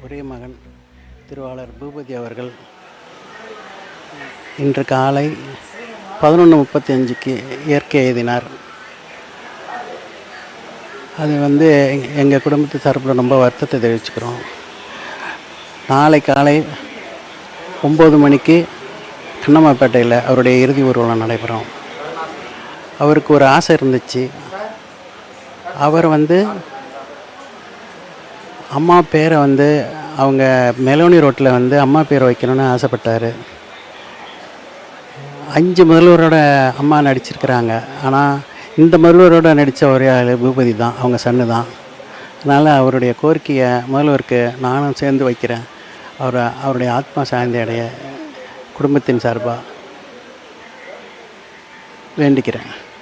ஒரே மகன் திருவாளர் பூபதி அவர்கள் இன்று காலை 11:35க்கு இயற்கை எய்தினார். அது எங்கள் குடும்பத்து சார்பில் ரொம்ப வருத்தத்தை தெரிவிச்சுக்கிறோம். நாளை காலை 9 மணிக்கு கண்ணம்மாப்பேட்டையில் அவருடைய இறுதி ஊர்வலம் நடைபெறும். அவருக்கு ஒரு ஆசை இருந்துச்சு. அவர் அம்மா பேரை அவங்க மெலோனி ரோட்டில் அம்மா பேரை வைக்கணும்னு ஆசைப்பட்டார். 5 முதல்வரோட அம்மா நடிச்சிருக்கிறாங்க. ஆனால் இந்த முதல்வரோட நடித்த ஒரே ஆள் பூபதி தான், அவங்க சன்னு தான். அதனால் அவருடைய கோரிக்கையை முதல்வருக்கு நானும் சேர்ந்து வைக்கிறேன். அவருடைய ஆத்மா சாந்தி அடைய குடும்பத்தின் சார்பாக வேண்டிக்கிறேன்.